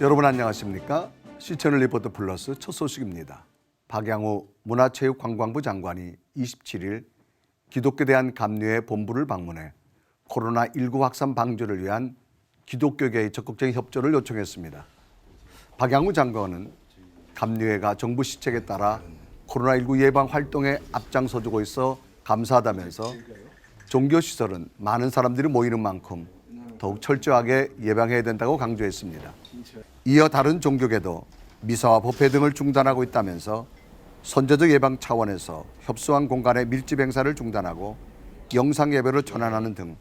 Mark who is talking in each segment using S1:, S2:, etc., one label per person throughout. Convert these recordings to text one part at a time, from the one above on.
S1: 여러분 안녕하십니까? 시청을 리포트 플러스 첫 소식입니다. 박양우 문화체육관광부 장관이 27일 기독교에 대한 감리회 본부를 방문해 코로나19 확산 방지를 위한 기독교계의 적극적인 협조를 요청했습니다. 박양우 장관은 감리회가 정부 시책에 따라 코로나19 예방 활동에 앞장서주고 있어 감사하다면서 종교시설은 많은 사람들이 모이는 만큼 더욱 철저하게 예방해야 된다고 강조했습니다. 이어 다른 종교계도 미사와 법회 등을 중단하고 있다면서 선제적 예방 차원에서 협소한 공간의 밀집 행사를 중단하고 영상 예배로 전환하는 등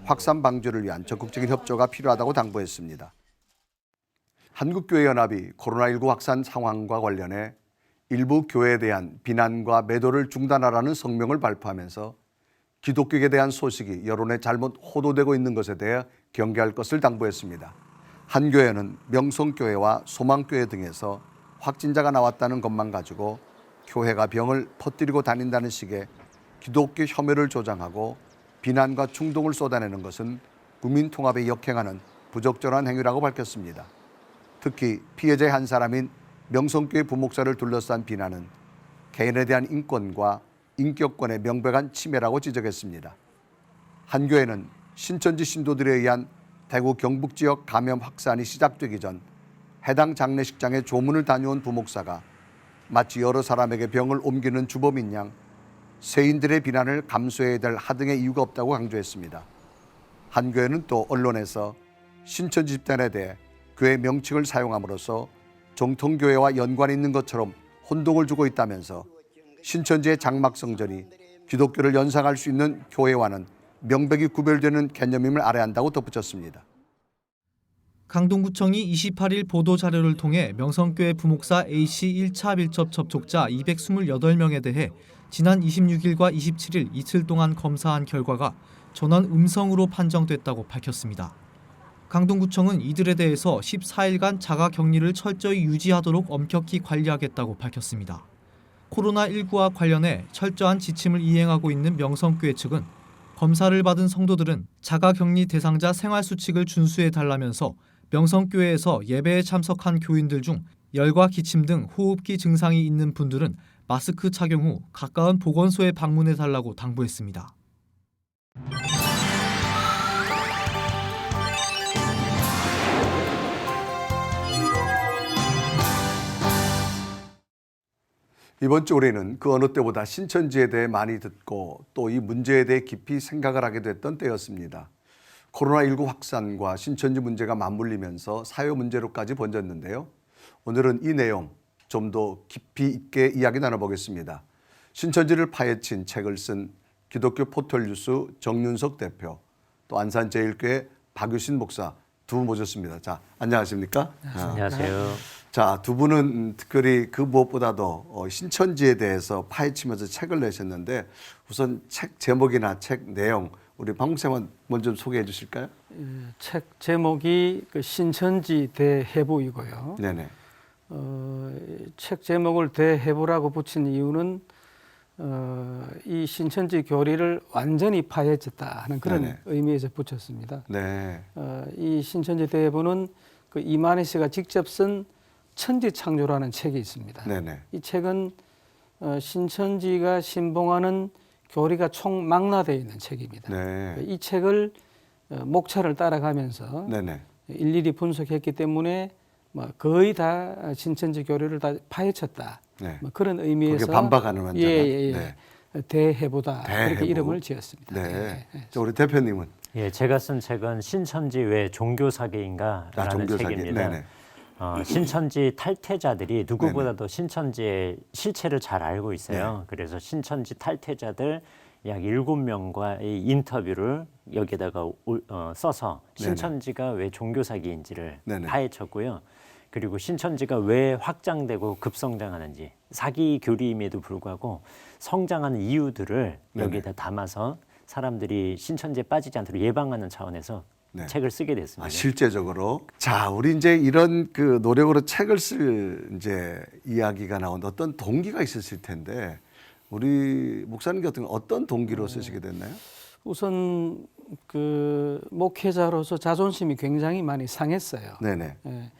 S1: 확산 방지를 위한 적극적인 협조가 필요하다고 당부했습니다. 한국교회연합이 코로나19 확산 상황과 관련해 일부 교회에 대한 비난과 매도를 중단하라는 성명을 발표하면서 기독교에 대한 소식이 여론에 잘못 호도되고 있는 것에 대해 경계할 것을 당부했습니다. 한 교회는 명성교회와 소망교회 등에서 확진자가 나왔다는 것만 가지고 교회가 병을 퍼뜨리고 다닌다는 식의 기독교 혐오를 조장하고 비난과 충동을 쏟아내는 것은 국민통합에 역행하는 부적절한 행위라고 밝혔습니다. 특히 피해자의 한 사람인 명성교회 부목사를 둘러싼 비난은 개인에 대한 인권과 인격권의 명백한 침해라고 지적했습니다. 한 교회는 신천지 신도들에 의한 대구 경북 지역 감염 확산이 시작되기 전 해당 장례식장에 조문을 다녀온 부목사가 마치 여러 사람에게 병을 옮기는 주범인 양 세인들의 비난을 감수해야 될 하등의 이유가 없다고 강조했습니다. 한 교회는 또 언론에서 신천지 집단에 대해 교회 명칭을 사용함으로써 정통교회와 연관이 있는 것처럼 혼동을 주고 있다면서 신천지의 장막성전이 기독교를 연상할 수 있는 교회와는 명백히 구별되는 개념임을 알아야 한다고 덧붙였습니다.
S2: 강동구청이 28일 보도자료를 통해 명성교회 부목사 A씨 1차 밀접 접촉자 228명에 대해 지난 26일과 27일 이틀 동안 검사한 결과가 전원 음성으로 판정됐다고 밝혔습니다. 강동구청은 이들에 대해서 14일간 자가격리를 철저히 유지하도록 엄격히 관리하겠다고 밝혔습니다. 코로나19와 관련해 철저한 지침을 이행하고 있는 명성교회 측은 검사를 받은 성도들은 자가격리 대상자 생활수칙을 준수해달라면서 명성교회에서 예배에 참석한 교인들 중 열과 기침 등 호흡기 증상이 있는 분들은 마스크 착용 후 가까운 보건소에 방문해달라고 당부했습니다.
S1: 이번 주 올해는 그 어느 때보다 신천지에 대해 많이 듣고 또 이 문제에 대해 깊이 생각을 하게 됐던 때였습니다. 코로나19 확산과 신천지 문제가 맞물리면서 사회 문제로까지 번졌는데요. 오늘은 이 내용 좀 더 깊이 있게 이야기 나눠보겠습니다. 신천지를 파헤친 책을 쓴 기독교 포털뉴스 정윤석 대표, 또 안산제일교회 박유신 목사 두 분 모셨습니다. 자, 안녕하십니까?
S3: 안녕하세요.
S1: 자, 두 분은 특별히 그 무엇보다도 신천지에 대해서 파헤치면서 책을 내셨는데 우선 책 제목이나 책 내용 우리 박 목사님 먼저 좀 소개해 주실까요?
S3: 책 제목이 신천지 대해부이고요.
S1: 네네.
S3: 책 제목을 대해부라고 붙인 이유는 이 신천지 교리를 완전히 파헤쳤다 하는 그런
S1: 네네.
S3: 의미에서 붙였습니다.
S1: 네.
S3: 이 신천지 대해부는 그 이만희 씨가 직접 쓴 천지창조라는 책이 있습니다.
S1: 네네.
S3: 이 책은 신천지가 신봉하는 교리가 총망라되어 있는 책입니다.
S1: 네.
S3: 이 책을 목차를 따라가면서
S1: 네네.
S3: 일일이 분석했기 때문에 거의 다 신천지 교리를 다 파헤쳤다.
S1: 네.
S3: 그런 의미에서
S1: 그게 반박하는 원자가.
S3: 네. 대해보다
S1: 대해부.
S3: 그렇게 이름을 지었습니다.
S1: 네. 자, 우리 대표님은
S4: 예, 제가 쓴 책은 신천지 왜 종교사계인가라는
S1: 종교사계.
S4: 책입니다.
S1: 네네.
S4: 신천지 탈퇴자들이 누구보다도 신천지의 실체를 잘 알고 있어요.
S1: 네.
S4: 그래서 신천지 탈퇴자들 약 7명과의 인터뷰를 여기다가 써서 신천지가 왜 종교사기인지를
S1: 네네.
S4: 파헤쳤고요. 그리고 신천지가 왜 확장되고 급성장하는지, 사기 교리임에도 불구하고 성장하는 이유들을
S1: 네네.
S4: 여기다 담아서 사람들이 신천지에 빠지지 않도록 예방하는 차원에서
S1: 네.
S4: 책을 쓰게 됐습니다.
S1: 실제적으로 자, 우리 이제 이런 그 노력으로 책을 쓸 이제 이야기가 나온 어떤 동기가 있었을 텐데 우리 목사님 같은 어떤 동기로 쓰시게 됐나요?
S3: 우선 그 목회자로서 자존심이 굉장히 많이 상했어요.
S1: 네네.
S3: 예.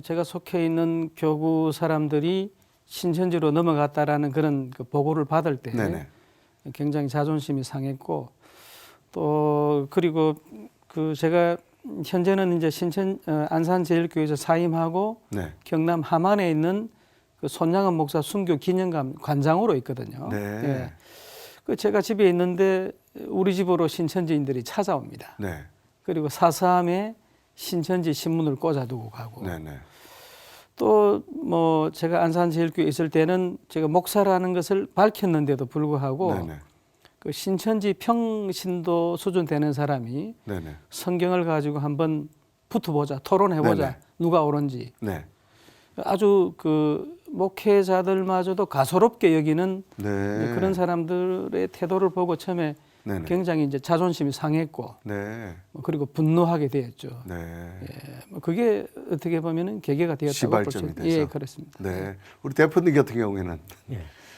S3: 제가 속해 있는 교구 사람들이 신천지로 넘어갔다라는 그런 그 보고를 받을 때
S1: 네네.
S3: 굉장히 자존심이 상했고 또 그리고 그 제가 현재는 이제 안산제일교회에서 사임하고
S1: 네.
S3: 경남 함안에 있는 그 손양원 목사 순교 기념관 관장으로 있거든요.
S1: 네.
S3: 예. 그 제가 집에 있는데 우리 집으로 신천지인들이 찾아옵니다.
S1: 네.
S3: 그리고 사서함에 신천지 신문을 꽂아두고 가고
S1: 네네.
S3: 또 뭐 제가 안산제일교회에 있을 때는 제가 목사라는 것을 밝혔는데도 불구하고
S1: 네네.
S3: 그 신천지 평신도 수준 되는 사람이
S1: 네네.
S3: 성경을 가지고 한번 붙어보자, 토론해보자,
S1: 네네.
S3: 누가 옳은지
S1: 네.
S3: 아주 그 목회자들마저도 가소롭게 여기는
S1: 네.
S3: 그런 사람들의 태도를 보고 처음에
S1: 네네.
S3: 굉장히 이제 자존심이 상했고
S1: 네.
S3: 그리고 분노하게 되었죠.
S1: 네.
S3: 뭐 그게 어떻게 보면은 계기가 되었다고
S1: 시발점이
S3: 볼수
S1: 돼서.
S3: 예, 그렇습니다.
S1: 네. 우리 대표님 같은 경우에는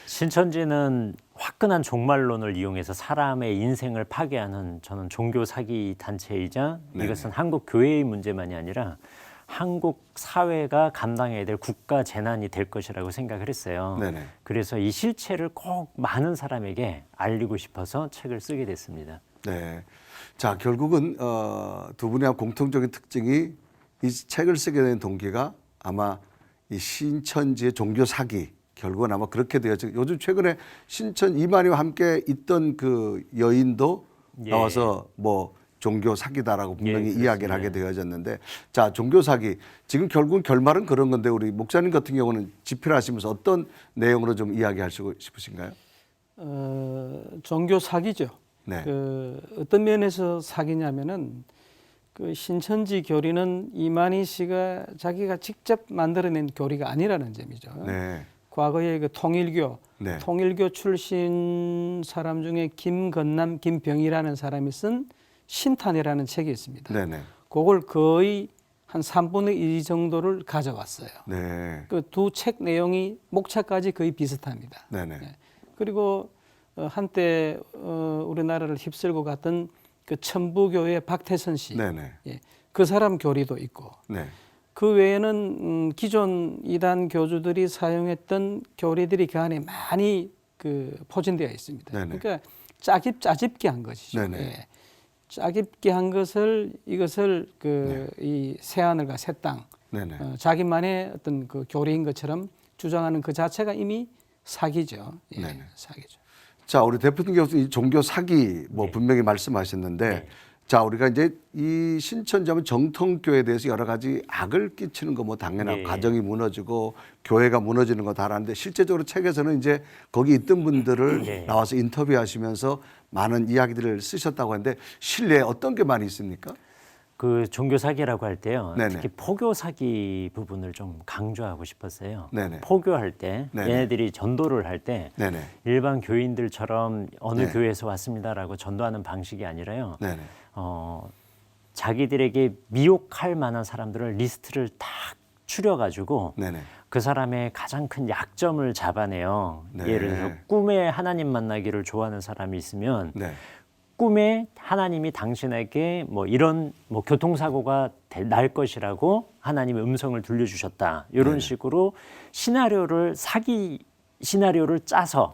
S4: 신천지는 화끈한 종말론을 이용해서 사람의 인생을 파괴하는 저는 종교 사기 단체이자
S1: 네네.
S4: 이것은 한국 교회의 문제만이 아니라 한국 사회가 감당해야 될 국가 재난이 될 것이라고 생각을 했어요.
S1: 네네.
S4: 그래서 이 실체를 꼭 많은 사람에게 알리고 싶어서 책을 쓰게 됐습니다.
S1: 네. 자, 결국은 두 분의 공통적인 특징이 이 책을 쓰게 된 동기가 아마 이 신천지의 종교 사기, 결국은 아마 그렇게 되었죠. 요즘 최근에 신천 이만희와 함께 있던 그 여인도
S4: 예.
S1: 나와서 뭐 종교 사기다라고 분명히
S4: 예,
S1: 이야기를 하게 되어졌는데, 자, 종교 사기 지금 결국은 결말은 그런 건데 우리 목사님 같은 경우는 집필하시면서 어떤 내용으로 좀 이야기하시고 싶으신가요?
S3: 종교 사기죠.
S1: 네.
S3: 그 어떤 면에서 사기냐면은 그 신천지 교리는 이만희 씨가 자기가 직접 만들어낸 교리가 아니라는 점이죠.
S1: 네.
S3: 과거에 그 통일교,
S1: 네.
S3: 통일교 출신 사람 중에 김건남, 김병희라는 사람이 쓴 신탄이라는 책이 있습니다.
S1: 네네.
S3: 그걸 거의 한 3분의 2 정도를 가져왔어요.
S1: 네.
S3: 그 두 책 내용이 목차까지 거의 비슷합니다.
S1: 네네.
S3: 네. 그리고 한때 우리나라를 휩쓸고 갔던 그 천부교의 박태선 씨,
S1: 네네.
S3: 예, 그 사람 교리도 있고
S1: 네.
S3: 그 외에는 기존 이단 교주들이 사용했던 교리들이 그 안에 많이 그 포진되어 있습니다.
S1: 네네.
S3: 그러니까 짜깁게 한 것이죠.
S1: 네네.
S3: 예. 짜깁게 한 것을 이것을 그 이 새하늘과 새 땅,
S1: 네네.
S3: 자기만의 어떤 그 교리인 것처럼 주장하는 그 자체가 이미 사기죠. 예,
S1: 네네.
S3: 사기죠.
S1: 자, 우리 대표님께서 이 종교 사기 뭐
S4: 네.
S1: 분명히 말씀하셨는데,
S4: 네.
S1: 자, 우리가 이제 이 신천지하면 정통교회에 대해서 여러 가지 악을 끼치는 거 뭐 당연하고
S4: 네.
S1: 가정이 무너지고 교회가 무너지는 거 다 알았는데, 실제적으로 책에서는 이제 거기 있던 분들을
S4: 네.
S1: 나와서 인터뷰하시면서 많은 이야기들을 쓰셨다고 하는데, 실내에 어떤 게 많이 있습니까?
S4: 그 종교 사기라고 할 때요.
S1: 네네.
S4: 특히 포교 사기 부분을 좀 강조하고 싶었어요.
S1: 네네.
S4: 포교할 때
S1: 네네.
S4: 얘네들이 전도를 할 때
S1: 네네.
S4: 일반 교인들처럼 어느
S1: 네.
S4: 교회에서 왔습니다라고 전도하는 방식이 아니라요.
S1: 네네.
S4: 자기들에게 미혹할 만한 사람들을 리스트를 딱 추려가지고
S1: 네네.
S4: 그 사람의 가장 큰 약점을 잡아내요.
S1: 네.
S4: 예를 들어서 꿈에 하나님 만나기를 좋아하는 사람이 있으면
S1: 네.
S4: 꿈에 하나님이 당신에게 뭐 이런 뭐 교통사고가 날 것이라고 하나님의 음성을 들려주셨다. 이런
S1: 네네.
S4: 식으로 사기 시나리오를 짜서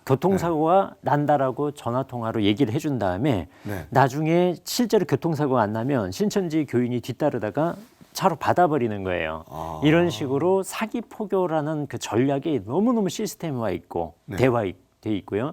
S4: 교통사고가 난다라고 전화통화로 얘기를 해준 다음에
S1: 네.
S4: 나중에 실제로 교통사고가 안 나면 신천지 교인이 뒤따르다가 차로 받아버리는 거예요.
S1: 아.
S4: 이런 식으로 사기 포교라는 그 전략이 너무너무 시스템화 있고
S1: 네.
S4: 대화돼 있고요.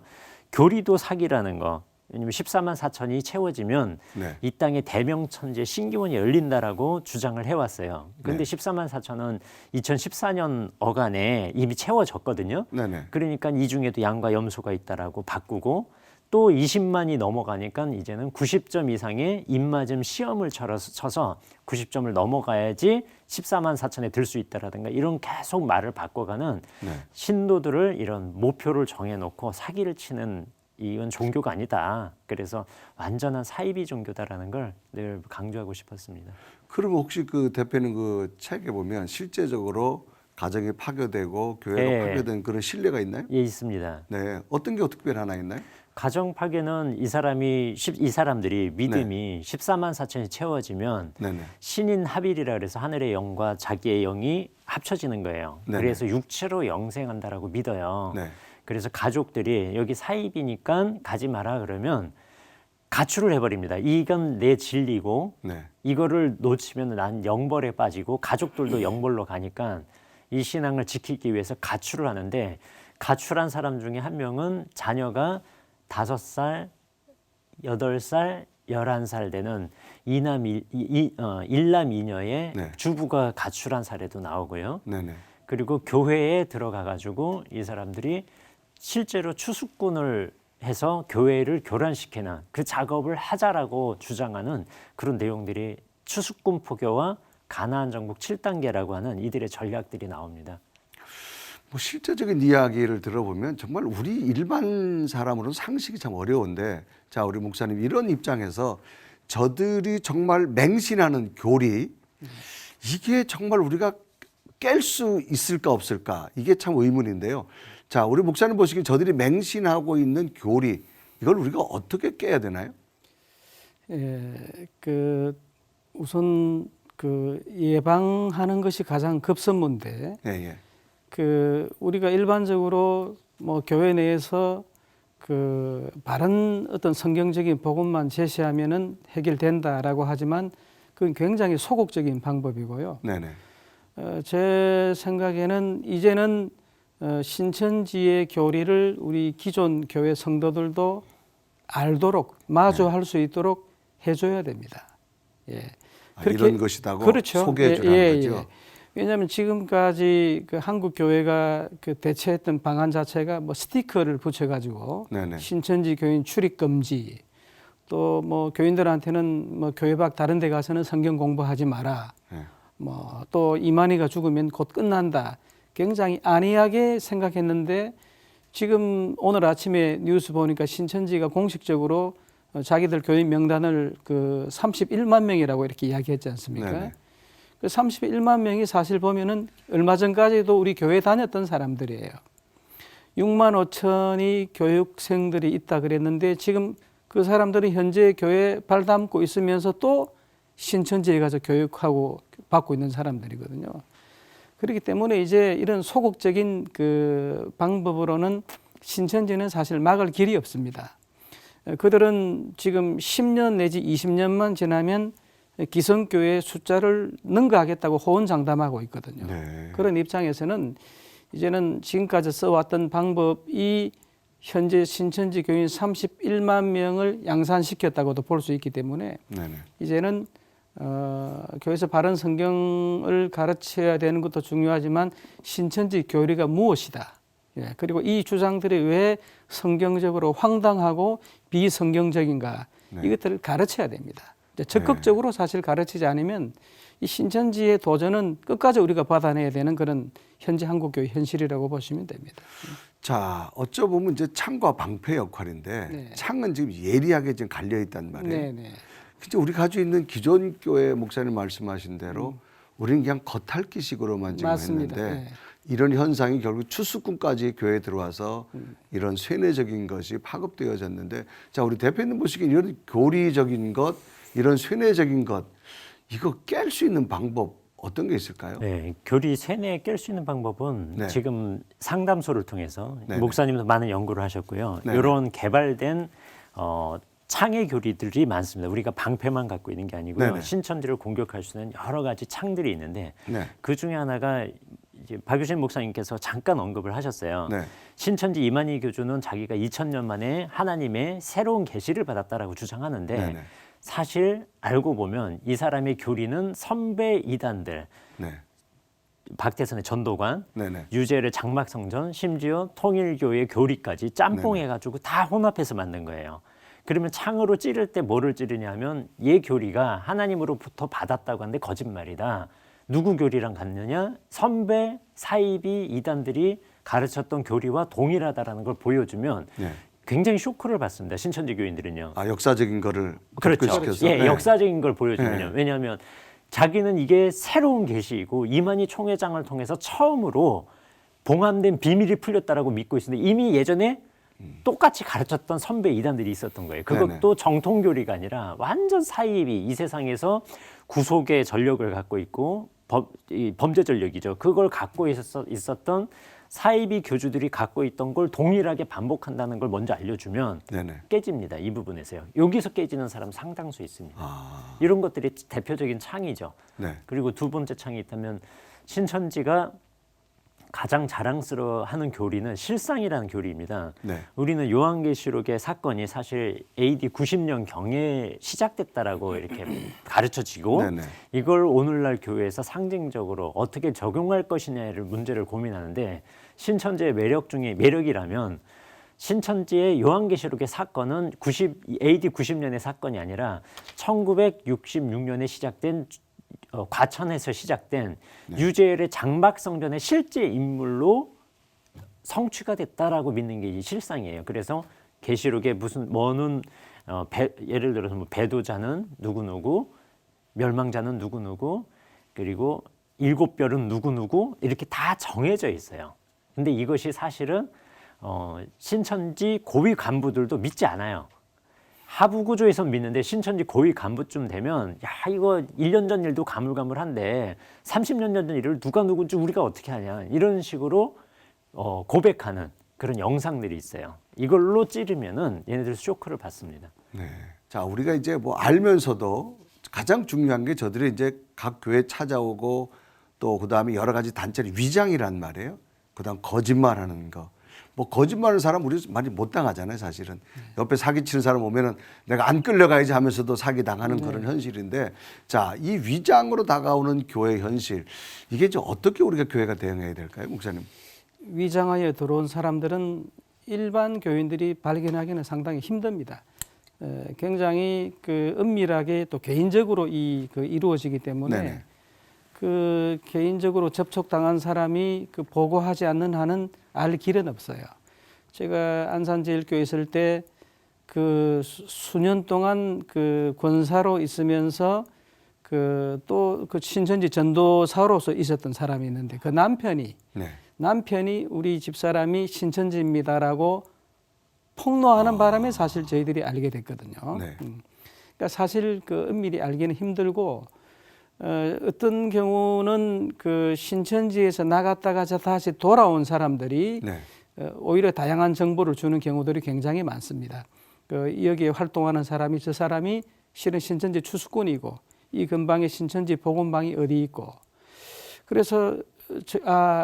S4: 교리도 사기라는 거. 왜냐면 14만 4천이 채워지면
S1: 네.
S4: 이 땅에 대명천지의 신기원이 열린다라고 주장을 해왔어요. 그런데
S1: 네.
S4: 14만 4천은 2014년 어간에 이미 채워졌거든요.
S1: 네네.
S4: 그러니까 이 중에도 양과 염소가 있다라고 바꾸고 또 20만이 넘어가니까 이제는 90점 이상의 입맞음 시험을 쳐서 90점을 넘어가야지 14만 4천에 들 수 있다라든가 이런 계속 말을 바꿔가는
S1: 네.
S4: 신도들을 이런 목표를 정해놓고 사기를 치는 이건 종교가 아니다. 그래서 완전한 사이비 종교다라는 걸 늘 강조하고 싶었습니다.
S1: 그러면 혹시 그 대표는 그 책에 보면 실제적으로 가정이 파괴되고 교회가
S4: 예.
S1: 파괴된 그런 신뢰가 있나요?
S4: 예, 있습니다.
S1: 네, 어떤 게 특별히 하나 있나요?
S4: 가정 파괴는 이 사람들이 믿음이 14만 4천이 채워지면
S1: 네네.
S4: 신인 합일이라 그래서 하늘의 영과 자기의 영이 합쳐지는 거예요.
S1: 네네.
S4: 그래서 육체로 영생한다라고 믿어요.
S1: 네.
S4: 그래서 가족들이 여기 사입이니까 가지 마라 그러면 가출을 해버립니다. 이건 내 진리고
S1: 네.
S4: 이거를 놓치면 난 영벌에 빠지고 가족들도 영벌로 가니까 이 신앙을 지키기 위해서 가출을 하는데 가출한 사람 중에 한 명은 자녀가 5살, 8살, 11살 되는 일남 이녀의
S1: 네.
S4: 주부가 가출한 사례도 나오고요.
S1: 네네.
S4: 그리고 교회에 들어가 가지고 이 사람들이 실제로 추수꾼을 해서 교회를 교란시키는 그 작업을 하자라고 주장하는 그런 내용들이 추수꾼 포교와 가나안 정복 7단계라고 하는 이들의 전략들이 나옵니다.
S1: 뭐 실제적인 이야기를 들어보면 정말 우리 일반 사람으로는 상식이 참 어려운데, 자, 우리 목사님 이런 입장에서 저들이 정말 맹신하는 교리, 이게 정말 우리가 깰 수 있을까 없을까, 이게 참 의문인데요. 자, 우리 목사님 보시기에 저들이 맹신하고 있는 교리, 이걸 우리가 어떻게 깨야 되나요?
S3: 우선 예방하는 것이 가장 급선무인데,
S1: 예, 예.
S3: 우리가 일반적으로 뭐 교회 내에서 바른 어떤 성경적인 복음만 제시하면은 해결된다라고 하지만 그건 굉장히 소극적인 방법이고요.
S1: 네네.
S3: 제 생각에는 이제는 신천지의 교리를 우리 기존 교회 성도들도 알도록 마주할 수 있도록 해줘야 됩니다. 예.
S1: 이런 것이다고
S3: 그렇죠.
S1: 소개해 주라는 거죠.
S3: 왜냐하면 지금까지 한국 교회가 대처했던 방안 자체가 뭐 스티커를 붙여가지고
S1: 네네.
S3: 신천지 교인 출입 금지, 또 뭐 교인들한테는 뭐 교회 밖 다른 데 가서는 성경 공부하지 마라.
S1: 네.
S3: 뭐 또 이만희가 죽으면 곧 끝난다. 굉장히 안이하게 생각했는데 지금 오늘 아침에 뉴스 보니까 신천지가 공식적으로 자기들 교인 명단을 31만 명이라고 이렇게 이야기했지 않습니까?
S1: 네네.
S3: 그 31만 명이 사실 보면은 얼마 전까지도 우리 교회 다녔던 사람들이에요. 6만 5천이 교육생들이 있다 그랬는데 지금 그 사람들이 현재 교회에 발 담고 있으면서 또 신천지에 가서 교육하고 받고 있는 사람들이거든요. 그렇기 때문에 이제 이런 소극적인 방법으로는 신천지는 사실 막을 길이 없습니다. 그들은 지금 10년 내지 20년만 지나면 기성교회 숫자를 능가하겠다고 호언장담하고 있거든요.
S1: 네.
S3: 그런 입장에서는 이제는 지금까지 써왔던 방법이 현재 신천지 교인 31만 명을 양산시켰다고도 볼 수 있기 때문에
S1: 네네.
S3: 이제는 교회에서 바른 성경을 가르쳐야 되는 것도 중요하지만 신천지 교리가 무엇이다. 예, 그리고 이 주장들이 왜 성경적으로 황당하고 비성경적인가,
S1: 네.
S3: 이것들을 가르쳐야 됩니다. 적극적으로 사실 가르치지 않으면 이 신천지의 도전은 끝까지 우리가 받아내야 되는 그런 현재 한국교회 현실이라고 보시면 됩니다.
S1: 자, 어쩌보면 이제 창과 방패 역할인데,
S3: 네.
S1: 창은 지금 예리하게 지금 갈려 있단 말이에요.
S3: 네, 네.
S1: 진짜 우리 가지고 있는 기존 교회 목사님 말씀하신 대로 우리는 그냥 겉핥기식으로만 지금
S3: 맞습니다.
S1: 했는데,
S3: 네.
S1: 이런 현상이 결국 추수꾼까지 교회에 들어와서 이런 쇠뇌적인 것이 파급되어졌는데, 자, 우리 대표님 보시기에 이런 교리적인 것, 이런 쇠뇌적인 것, 이거 깰 수 있는 방법 어떤 게 있을까요?
S4: 네, 교리 세뇌에 깰 수 있는 방법은
S1: 네.
S4: 지금 상담소를 통해서
S1: 네네.
S4: 목사님도 많은 연구를 하셨고요.
S1: 네네.
S4: 이런 개발된 창의 교리들이 많습니다. 우리가 방패만 갖고 있는 게 아니고요.
S1: 네네.
S4: 신천지를 공격할 수 있는 여러 가지 창들이 있는데
S1: 네.
S4: 그 중에 하나가 이제 박유신 목사님께서 잠깐 언급을 하셨어요.
S1: 네.
S4: 신천지 이만희 교주는 자기가 2000년 만에 하나님의 새로운 계시를 받았다라고 주장하는데
S1: 네네.
S4: 사실 알고 보면 이 사람의 교리는 선배 이단들,
S1: 네.
S4: 박태선의 전도관,
S1: 네네.
S4: 유재열의 장막성전, 심지어 통일교의 교리까지 짬뽕해가지고 다 혼합해서 만든 거예요. 그러면 창으로 찌를 때 뭐를 찌르냐면 얘 교리가 하나님으로부터 받았다고 하는데 거짓말이다. 누구 교리랑 같느냐? 선배, 사이비, 이단들이 가르쳤던 교리와 동일하다라는 걸 보여주면
S1: 네.
S4: 굉장히 쇼크를 받습니다. 신천지 교인들은요.
S1: 아, 역사적인 거를
S4: 그렇죠.
S1: 접근시켜서.
S4: 예,
S1: 네.
S4: 역사적인 걸 보여주면요.
S1: 네.
S4: 왜냐하면 자기는 이게 새로운 계시이고 이만희 총회장을 통해서 처음으로 봉함된 비밀이 풀렸다라고 믿고 있었는데 이미 예전에 똑같이 가르쳤던 선배 이단들이 있었던 거예요. 그것도 정통교리가 아니라 완전 사이비, 이 세상에서 구속의 전력을 갖고 있고 범죄 전력이죠. 그걸 갖고 있었던 사이비 교주들이 갖고 있던 걸 동일하게 반복한다는 걸 먼저 알려주면
S1: 네네.
S4: 깨집니다. 이 부분에서요. 여기서 깨지는 사람 상당수 있습니다. 이런 것들이 대표적인 창이죠.
S1: 네.
S4: 그리고 두 번째 창이 있다면 신천지가 가장 자랑스러워하는 교리는 실상이라는 교리입니다.
S1: 네.
S4: 우리는 요한계시록의 사건이 사실 AD 90년 경에 시작됐다라고 이렇게 가르쳐지고
S1: 네네.
S4: 이걸 오늘날 교회에서 상징적으로 어떻게 적용할 것이냐를 문제를 고민하는데 신천지의 매력 중에 매력이라면 신천지의 요한계시록의 사건은 AD 90년의 사건이 아니라 1966년에 시작된 과천에서 시작된 유재열의 장박성전의 실제 인물로 성취가 됐다라고 믿는 게 이 실상이에요. 그래서 계시록에 무슨 뭐는 예를 들어서 뭐 배도자는 누구누구, 멸망자는 누구누구, 그리고 일곱 별은 누구누구 이렇게 다 정해져 있어요. 근데 이것이 사실은 신천지 고위 간부들도 믿지 않아요. 하부 구조에서 믿는데 신천지 고위 간부쯤 되면 야 이거 1년 전 일도 가물가물한데 30년 전 일을 누가 누군지 우리가 어떻게 하냐 이런 식으로 고백하는 그런 영상들이 있어요. 이걸로 찌르면은 얘네들 쇼크를 받습니다.
S1: 네. 자, 우리가 이제 뭐 알면서도 가장 중요한 게 저들이 이제 각 교회 찾아오고 또 그다음에 여러 가지 단체를 위장이란 말이에요. 그다음 거짓말하는 거. 뭐 거짓말하는 사람 우리 많이 못 당하잖아요, 사실은. 옆에 사기치는 사람 오면은 내가 안 끌려가야지 하면서도 사기 당하는 그런 현실인데, 자, 이 위장으로 다가오는 교회 현실 이게 이제 어떻게 우리가 교회가 대응해야 될까요, 목사님?
S3: 위장하여 들어온 사람들은 일반 교인들이 발견하기는 상당히 힘듭니다. 굉장히 그 은밀하게 또 개인적으로 이루어지기 때문에
S1: 네네.
S3: 그 개인적으로 접촉당한 사람이 그 보고하지 않는 한은 알 길은 없어요. 제가 안산제일교회 있을 때 그 수년 동안 그 권사로 있으면서 그 또 그 신천지 전도사로서 있었던 사람이 있는데 그 남편이 우리 집사람이 신천지입니다라고 폭로하는 바람에 사실 저희들이 알게 됐거든요.
S1: 네.
S3: 그러니까 사실 그 은밀히 알기는 힘들고 어떤 경우는 그 신천지에서 나갔다가 다시 돌아온 사람들이
S1: 네.
S3: 오히려 다양한 정보를 주는 경우들이 굉장히 많습니다. 그 여기에 활동하는 사람이 저 사람이 실은 신천지 추수꾼이고 이 근방에 신천지 복음방이 어디 있고 그래서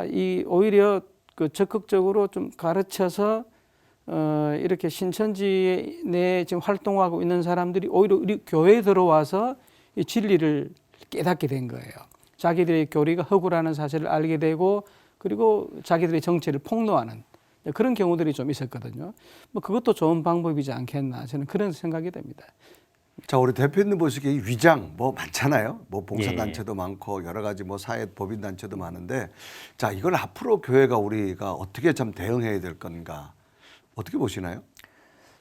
S3: 이 오히려 그 적극적으로 좀 가르쳐서 이렇게 신천지 내에 지금 활동하고 있는 사람들이 오히려 우리 교회에 들어와서 이 진리를 깨닫게 된 거예요. 자기들의 교리가 허구라는 사실을 알게 되고 그리고 자기들의 정체를 폭로하는 그런 경우들이 좀 있었거든요. 뭐 그것도 좋은 방법이지 않겠나 저는 그런 생각이 됩니다.
S1: 자, 우리 대표님 보시기에 위장 뭐 많잖아요. 뭐 봉사단체도 많고 여러 가지 뭐 사회 법인단체도 많은데, 자, 이걸 앞으로 교회가 우리가 어떻게 참 대응해야 될 건가, 어떻게 보시나요?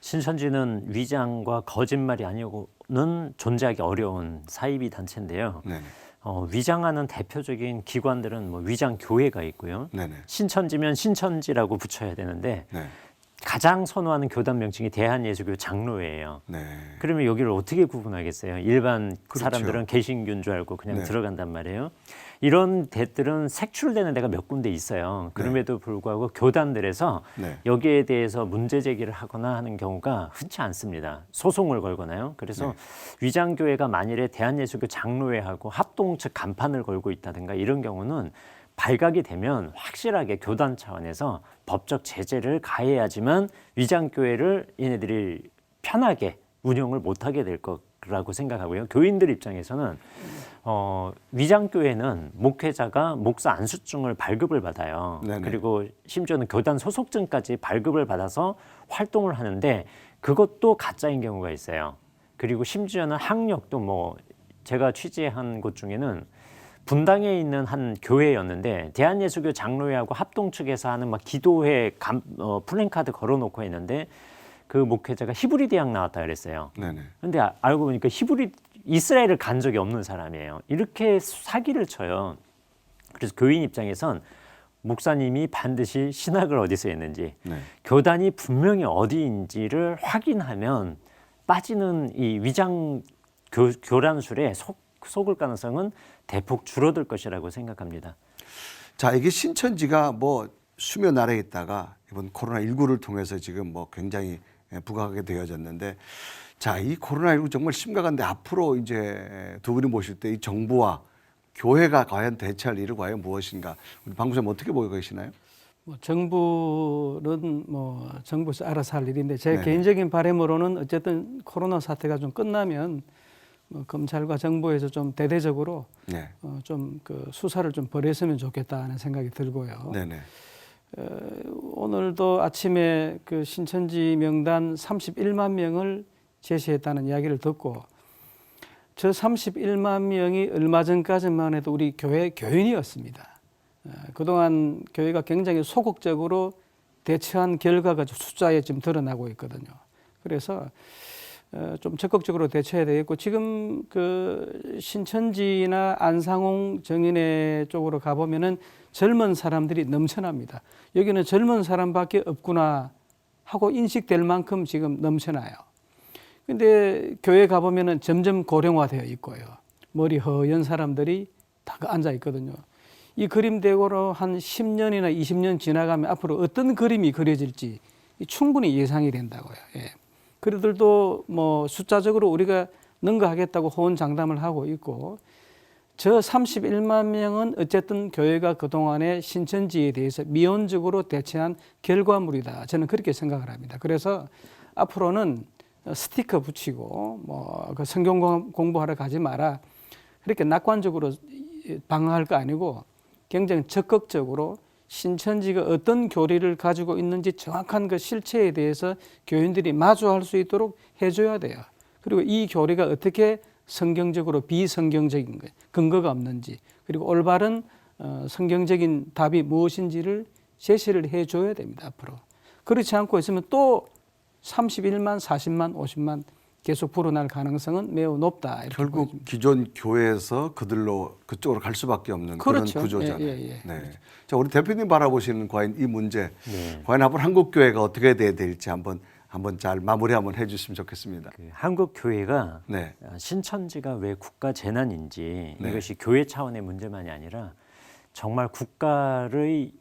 S4: 신천지는 위장과 거짓말이 아니고는 존재하기 어려운 사이비 단체인데요.
S1: 네네.
S4: 위장하는 대표적인 기관들은 뭐 위장 교회가 있고요.
S1: 네네.
S4: 신천지면 신천지라고 붙여야 되는데
S1: 네.
S4: 가장 선호하는 교단 명칭이 대한예수교 장로회예요.
S1: 네.
S4: 그러면 여기를 어떻게 구분하겠어요? 일반
S1: 그렇죠.
S4: 사람들은 개신교인 줄 알고 그냥
S1: 네.
S4: 들어간단 말이에요. 이런 데들은 색출되는 데가 몇 군데 있어요. 그럼에도 불구하고 교단들에서
S1: 네.
S4: 여기에 대해서 문제 제기를 하거나 하는 경우가 흔치 않습니다. 소송을 걸거나요. 그래서 위장교회가 만일에 대한예수교 장로회하고 합동 측 간판을 걸고 있다든가 이런 경우는 발각이 되면 확실하게 교단 차원에서 법적 제재를 가해야지만 위장교회를 얘네들이 편하게 운영을 못하게 될 거라고 생각하고요. 교인들 입장에서는 위장교회는 목회자가 목사 안수증을 발급을 받아요.
S1: 네네.
S4: 그리고 심지어는 교단 소속증까지 발급을 받아서 활동을 하는데 그것도 가짜인 경우가 있어요. 그리고 심지어는 학력도 뭐 제가 취재한 곳 중에는 분당에 있는 한 교회였는데 대한예수교 장로회하고 합동 측에서 하는 막 기도회 플랜카드 걸어놓고 했는데 그 목회자가 히브리 대학 나왔다 그랬어요.
S1: 네네.
S4: 근데 알고 보니까 히브리 이스라엘을 간 적이 없는 사람이에요. 이렇게 사기를 쳐요. 그래서 교인 입장에선 목사님이 반드시 신학을 어디서 했는지,
S1: 네.
S4: 교단이 분명히 어디인지를 확인하면 빠지는 이 위장 교란술에 속을 가능성은 대폭 줄어들 것이라고 생각합니다.
S1: 자, 이게 신천지가 뭐 수면 아래에 있다가 이번 코로나19를 통해서 지금 뭐 굉장히 부각하게 되어졌는데, 자, 이 코로나19 정말 심각한데 앞으로 이제 두 분이 모실 때 이 정부와 교회가 과연 대처할 일이 과연 무엇인가? 우리 방 목사님 어떻게 보고 계시나요?
S3: 뭐 정부는 뭐 정부에서 알아서 할 일인데 제
S1: 네네.
S3: 개인적인 바람으로는 어쨌든 코로나 사태가 좀 끝나면 뭐 검찰과 정부에서 좀 대대적으로
S1: 네.
S3: 좀 그 수사를 좀 벌였으면 좋겠다는 생각이 들고요.
S1: 네네.
S3: 오늘도 아침에 그 신천지 명단 31만 명을 제시했다는 이야기를 듣고 저 31만 명이 얼마 전까지만 해도 우리 교회 교인이었습니다. 그동안 교회가 굉장히 소극적으로 대처한 결과가 숫자에 지금 드러나고 있거든요. 그래서 좀 적극적으로 대처해야 되겠고 지금 그 신천지나 안상홍 정인회 쪽으로 가보면은 젊은 사람들이 넘쳐납니다. 여기는 젊은 사람밖에 없구나 하고 인식될 만큼 지금 넘쳐나요. 근데 교회 가보면은 점점 고령화되어 있고요. 머리 허연 사람들이 다 앉아 있거든요. 이 그림대로 한 10년이나 20년 지나가면 앞으로 어떤 그림이 그려질지 충분히 예상이 된다고요. 예. 그들도 뭐 숫자적으로 우리가 능가하겠다고 호언장담을 하고 있고 저 31만 명은 어쨌든 교회가 그동안에 신천지에 대해서 미온적으로 대처한 결과물이다. 저는 그렇게 생각을 합니다. 그래서 앞으로는 스티커 붙이고 뭐 그 성경 공부하러 가지 마라. 그렇게 낙관적으로 방어할 거 아니고 굉장히 적극적으로 신천지가 어떤 교리를 가지고 있는지 정확한 그 실체에 대해서 교인들이 마주할 수 있도록 해줘야 돼요. 그리고 이 교리가 어떻게 성경적으로 비성경적인 거예요. 근거가 없는지 그리고 올바른 성경적인 답이 무엇인지를 제시를 해줘야 됩니다. 앞으로. 그렇지 않고 있으면 또 31만, 40만, 50만 계속 불어날 가능성은 매우 높다. 이렇게
S1: 결국
S3: 보여집니다.
S1: 기존 교회에서 그쪽으로 갈 수밖에 없는
S3: 그렇죠.
S1: 그런 구조잖아요.
S3: 예.
S1: 네. 자, 우리 대표님 바라보시는 과연 이 문제,
S4: 네.
S1: 과연 앞으로 한국 교회가 어떻게 돼야 될지 한번 잘 마무리 한번 해주시면 좋겠습니다.
S4: 한국 교회가
S1: 네.
S4: 신천지가 왜 국가 재난인지
S1: 네.
S4: 이것이 교회 차원의 문제만이 아니라 정말 국가의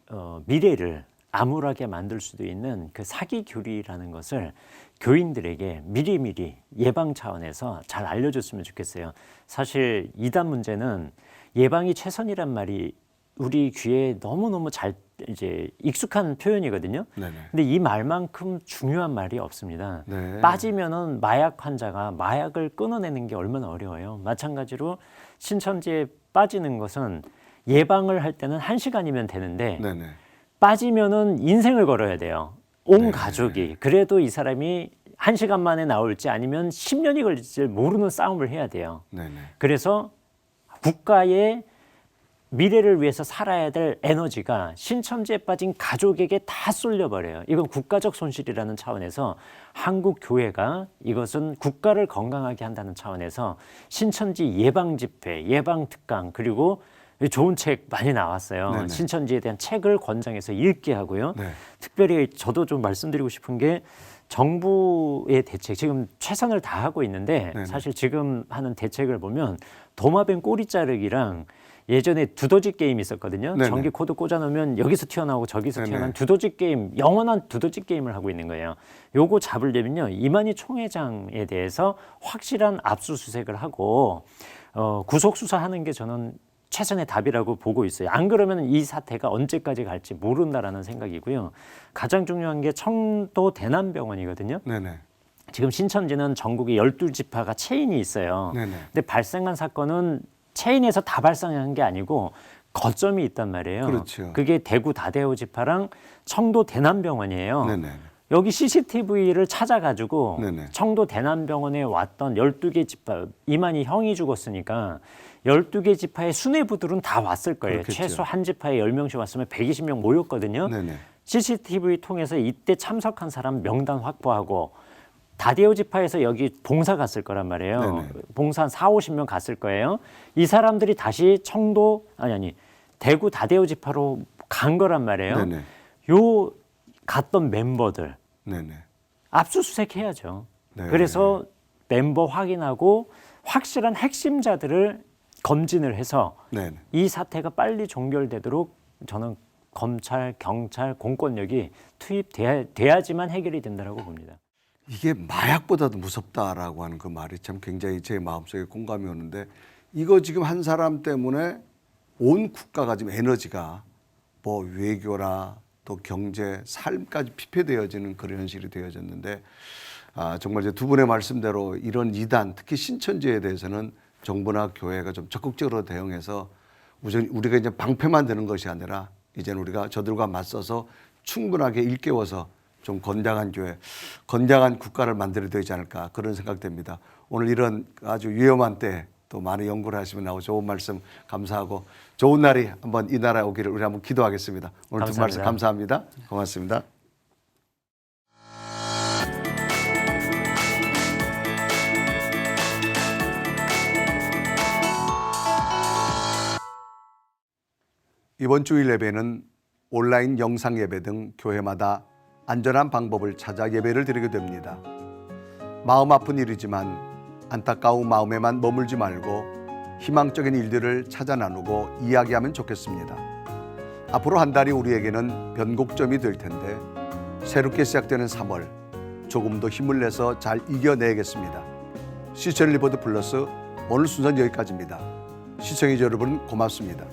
S4: 미래를 암울하게 만들 수도 있는 그 사기 교리라는 것을 교인들에게 미리미리 예방 차원에서 잘 알려줬으면 좋겠어요. 사실 이단 문제는 예방이 최선이란 말이 우리 귀에 너무너무 잘 이제 익숙한 표현이거든요.
S1: 네네.
S4: 근데 이 말만큼 중요한 말이 없습니다.
S1: 네.
S4: 빠지면은 마약 환자가 마약을 끊어내는 게 얼마나 어려워요. 마찬가지로 신천지에 빠지는 것은 예방을 할 때는 1시간이면 되는데
S1: 네네.
S4: 빠지면은 인생을 걸어야 돼요. 온
S1: 네.
S4: 가족이. 그래도 이 사람이 1시간 만에 나올지 아니면 10년이 걸릴지 모르는 싸움을 해야 돼요.
S1: 네네.
S4: 그래서 국가의 미래를 위해서 살아야 될 에너지가 신천지에 빠진 가족에게 다 쏠려버려요. 이건 국가적 손실이라는 차원에서 한국 교회가 이것은 국가를 건강하게 한다는 차원에서 신천지 예방 집회, 예방 특강 그리고 좋은 책 많이 나왔어요.
S1: 네네.
S4: 신천지에 대한 책을 권장해서 읽게 하고요.
S1: 네.
S4: 특별히 저도 좀 말씀드리고 싶은 게 정부의 대책 지금 최선을 다하고 있는데
S1: 네네.
S4: 사실 지금 하는 대책을 보면 도마뱀 꼬리 자르기랑 예전에 두더지 게임 있었거든요.
S1: 네네.
S4: 전기 코드 꽂아놓으면 여기서 튀어나오고 저기서
S1: 네네.
S4: 튀어나오는 두더지 게임, 영원한 두더지 게임을 하고 있는 거예요. 요거 잡으려면요. 이만희 총회장에 대해서 확실한 압수수색을 하고 구속 수사하는 게 저는 최선의 답이라고 보고 있어요. 안 그러면 이 사태가 언제까지 갈지 모른다라는 생각이고요. 가장 중요한 게 청도 대남병원이거든요.
S1: 네네.
S4: 지금 신천지는 전국에 12지파가 체인이 있어요.
S1: 네네.
S4: 근데 발생한 사건은 체인에서 다 발생한 게 아니고 거점이 있단 말이에요.
S1: 그렇죠.
S4: 그게 대구 다대호 지파랑 청도 대남병원이에요.
S1: 네네.
S4: 여기 CCTV를 찾아가지고
S1: 네네.
S4: 청도 대남병원에 왔던 12개 지파, 이만희 형이 죽었으니까 12개 지파의 수뇌부들은 다 왔을 거예요.
S1: 그렇겠죠.
S4: 최소 한 지파에 10명씩 왔으면 120명 모였거든요.
S1: 네네.
S4: CCTV 통해서 이때 참석한 사람 명단 확보하고 다대오 지파에서 여기 봉사 갔을 거란 말이에요.
S1: 네네.
S4: 봉사 한 40-50명 갔을 거예요. 이 사람들이 다시 청도 아니 대구 다대오 지파로 간 거란 말이에요.
S1: 네네.
S4: 요 갔던 멤버들
S1: 네네.
S4: 압수수색 해야죠.
S1: 네.
S4: 그래서 멤버 확인하고 확실한 핵심자들을 검진을 해서
S1: 네네.
S4: 이 사태가 빨리 종결되도록 저는 검찰, 경찰, 공권력이 투입돼야지만 해결이 된다고 봅니다.
S1: 이게 마약보다도 무섭다라고 하는 그 말이 참 굉장히 제 마음속에 공감이 오는데 이거 지금 한 사람 때문에 온 국가가 지금 에너지가 뭐 외교나 또 경제, 삶까지 피폐되어지는 그런 현실이 되어졌는데 정말 이제 두 분의 말씀대로 이런 이단 특히 신천지에 대해서는 정부나 교회가 좀 적극적으로 대응해서 우리가 이제 방패만 되는 것이 아니라 이제는 우리가 저들과 맞서서 충분하게 일깨워서 좀 건장한 교회, 건장한 국가를 만들어야 되지 않을까 그런 생각됩니다. 오늘 이런 아주 위험한 때 또 많은 연구를 하시면 나오고 좋은 말씀 감사하고 좋은 날이 한번 이 나라에 오기를 우리 한번 기도하겠습니다. 오늘 두 말씀 감사합니다. 고맙습니다. 이번 주일 예배는 온라인 영상 예배 등 교회마다 안전한 방법을 찾아 예배를 드리게 됩니다. 마음 아픈 일이지만 안타까운 마음에만 머물지 말고 희망적인 일들을 찾아 나누고 이야기하면 좋겠습니다. 앞으로 한 달이 우리에게는 변곡점이 될 텐데 새롭게 시작되는 3월 조금 더 힘을 내서 잘 이겨내겠습니다. 시청 리포트 플러스 오늘 순서는 여기까지입니다. 시청해주신 여러분 고맙습니다.